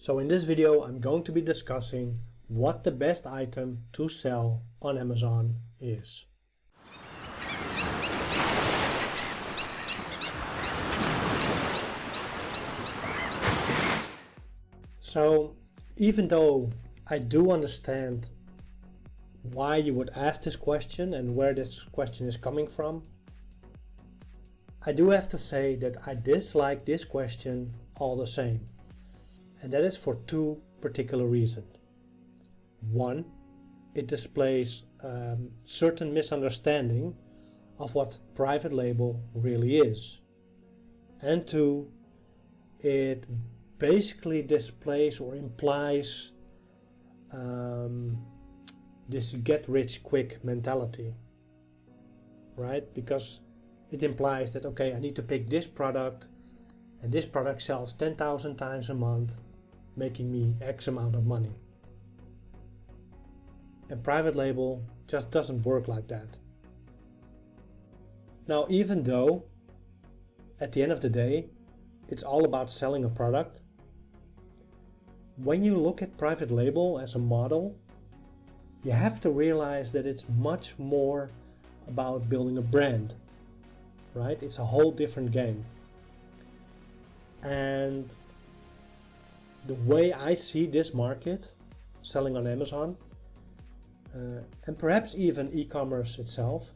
So in this video I'm going to be discussing what the best item to sell on Amazon is. So even though I do understand why you would ask this question and where this question is coming from, I do have to say that I dislike this question all the same. And that is for two particular reasons. One, it displays certain misunderstanding of what private label really is. And two, it basically displays or implies this get-rich-quick mentality, right? Because it implies that, okay, I need to pick this product, and this product sells 10,000 times a month, making me X amount of money. And private label just doesn't work like that. Now, even though at the end of the day, it's all about selling a product, when you look at private label as a model, you have to realize that it's much more about building a brand, right? It's a whole different game. And the way I see this market, selling on Amazon, and perhaps even e-commerce itself,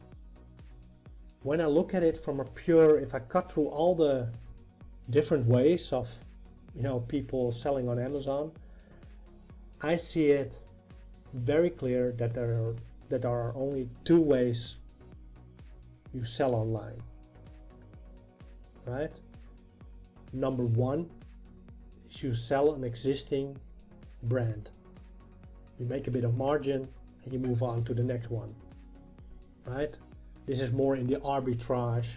when I look at it from a pure, if I cut through all the different ways of, people selling on Amazon, I see it very clear that there are only two ways you sell online, right? Number one is you sell an existing brand. You make a bit of margin and you move on to the next one, right? This is more in the arbitrage,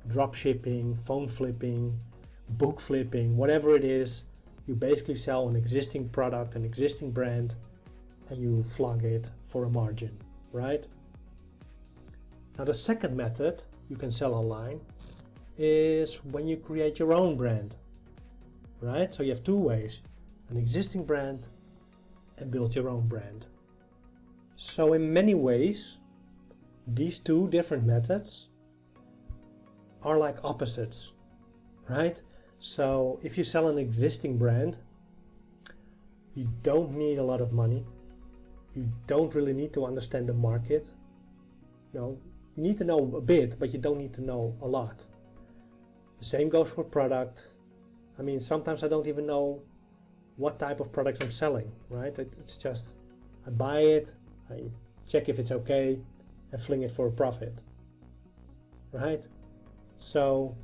drop shipping, phone flipping, book flipping, whatever it is. You basically sell an existing product, an existing brand, and you flog it for a margin, right? Now the second method you can sell online is when you create your own brand, right? So you have two ways, an existing brand and build your own brand. So in many ways, these two different methods are like opposites, right? So if you sell an existing brand, you don't need a lot of money. You don't really need to understand the market. You need to know a bit, but you don't need to know a lot. The same goes for product. I mean, sometimes I don't even know what type of products I'm selling, right? It's just, I buy it, I check if it's okay, and fling it for a profit, right? So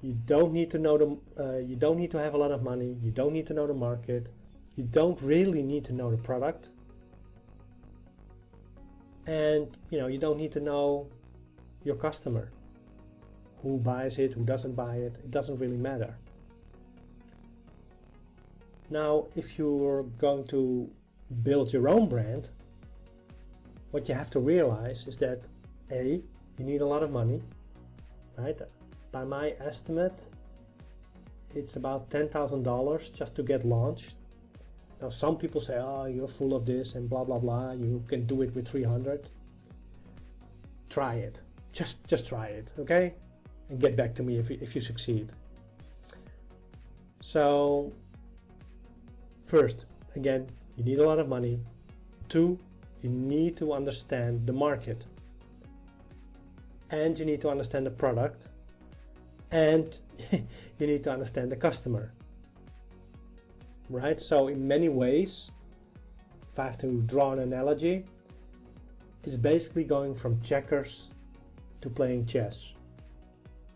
you don't need to know you don't need to have a lot of money. You don't need to know the market. You don't really need to know the product. And you don't need to know your customer, who buys it, who doesn't buy it. It doesn't really matter. Now, if you're going to build your own brand, what you have to realize is that A, you need a lot of money, right? By my estimate, it's about $10,000 just to get launched. Now some people say, oh, you're full of this and blah blah blah, you can do it with 300. Try it. Just try it, okay? And get back to me if you succeed. So first, again, you need a lot of money. Two, you need to understand the market. And you need to understand the product. And you need to understand the customer. Right? So in many ways, if I have to draw an analogy, it's basically going from checkers to playing chess.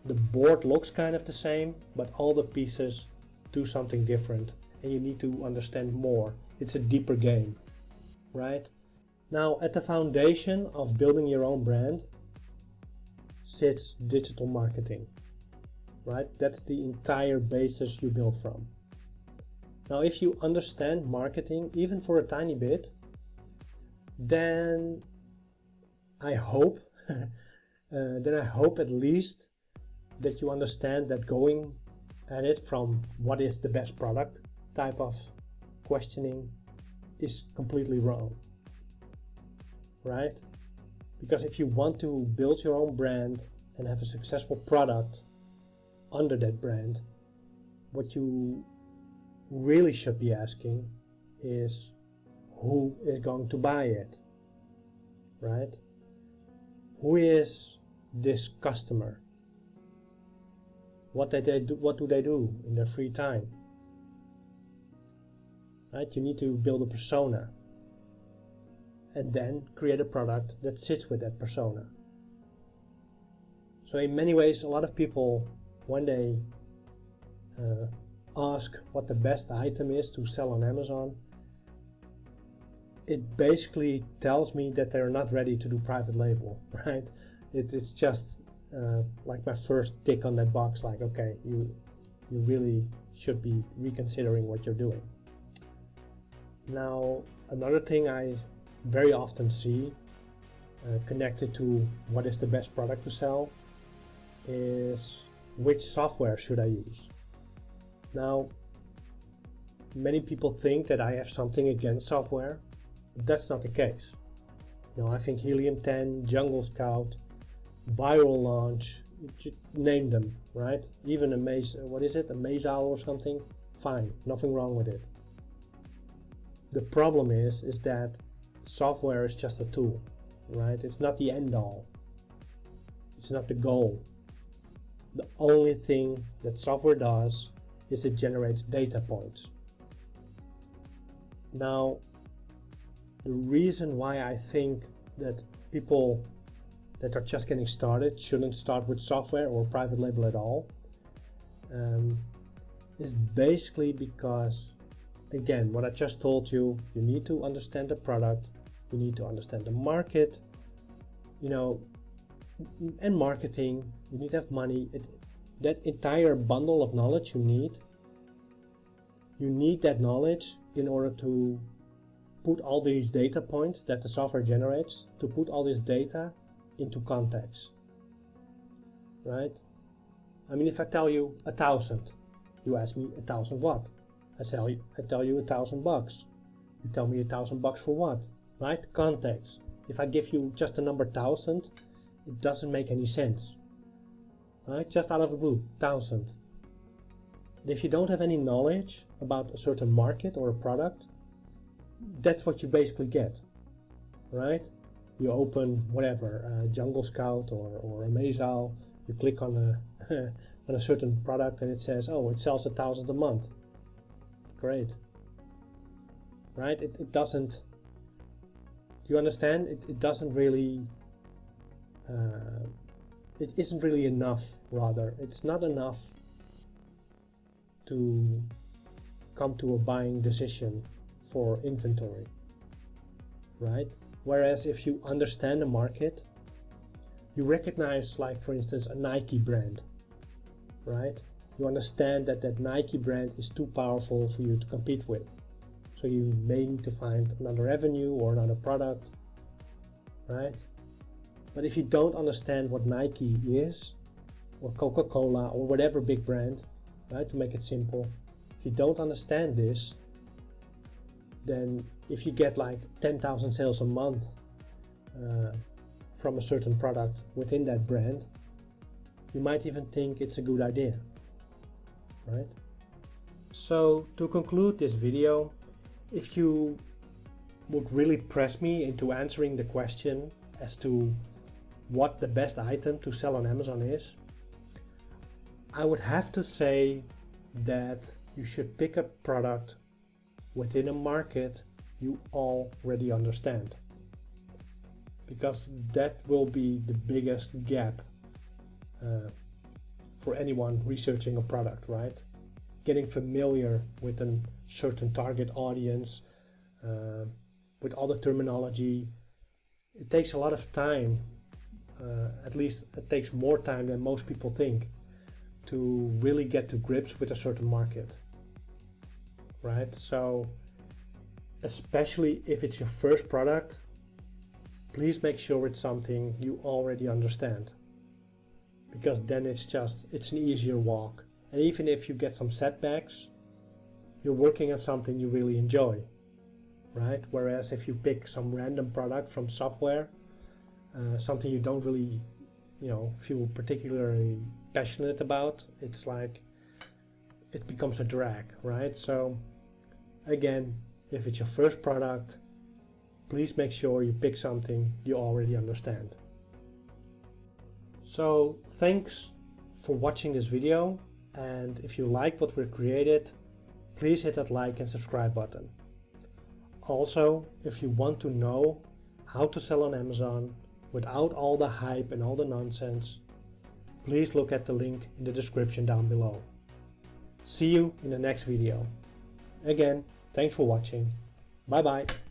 The board looks kind of the same, but all the pieces do something different, and you need to understand more. It's a deeper game, right? Now, at the foundation of building your own brand sits digital marketing, right? That's the entire basis you build from. Now, if you understand marketing, even for a tiny bit, then I hope at least that you understand that going at it from what is the best product type of questioning is completely wrong, right? Because if you want to build your own brand and have a successful product under that brand, what you really should be asking is who is going to buy it, right? Who is this customer? What do they do in their free time? Right? You need to build a persona and then create a product that sits with that persona. So in many ways, a lot of people, when they ask what the best item is to sell on Amazon, it basically tells me that they're not ready to do private label, right? It's just like my first tick on that box, like, okay, you really should be reconsidering what you're doing. Now, another thing I very often see connected to what is the best product to sell is which software should I use. Now, many people think that I have something against software, but that's not the case. I think Helium 10, Jungle Scout, Viral Launch, name them, right? Even a Mazal or something, fine, nothing wrong with it. The problem is that software is just a tool, right? It's not the end all. It's not the goal. The only thing that software does is it generates data points. Now, the reason why I think that people that are just getting started shouldn't start with software or private label at all is basically because, again, what I just told you, you need to understand the product, you need to understand the market, and marketing, you need to have money. That entire bundle of knowledge you need that knowledge in order to put all these data points that the software generates, to put all this data into context, right? I mean, if I tell you 1,000, you ask me 1,000 what? I tell you $1,000. You tell me $1,000 for what, right? Context. If I give you just the number 1,000, it doesn't make any sense, right? Just out of the blue, 1,000. And if you don't have any knowledge about a certain market or a product, that's what you basically get, right? You open whatever, Jungle Scout or a Mazal, you click on a certain product and it says, oh, it sells 1,000 a month. Great, right? It doesn't, you understand? It doesn't really, it isn't really enough, rather. It's not enough to come to a buying decision for inventory, right? Whereas if you understand the market, you recognize, like, for instance, a Nike brand, right? You understand that Nike brand is too powerful for you to compete with. So you may need to find another avenue or another product, right? But if you don't understand what Nike is, or Coca-Cola, or whatever big brand, right, to make it simple, if you don't understand this, then if you get like 10,000 sales a month from a certain product within that brand, you might even think it's a good idea, right? So to conclude this video, if you would really press me into answering the question as to what the best item to sell on Amazon is, I would have to say that you should pick a product within a market you already understand, because that will be the biggest gap for anyone researching a product, right? Getting familiar with a certain target audience, with all the terminology. It takes a lot of time, at least it takes more time than most people think, to really get to grips with a certain market, right? So especially if it's your first product, please make sure it's something you already understand, because then it's an easier walk. And even if you get some setbacks, you're working on something you really enjoy, right? Whereas if you pick some random product from software, something you don't really, feel particularly passionate about, it's like it becomes a drag, right? So again, if it's your first product, please make sure you pick something you already understand. So thanks for watching this video, and if you like what we created, please hit that like and subscribe button. Also, if you want to know how to sell on Amazon without all the hype and all the nonsense, please look at the link in the description down below. See you in the next video. Again, thanks for watching. Bye bye.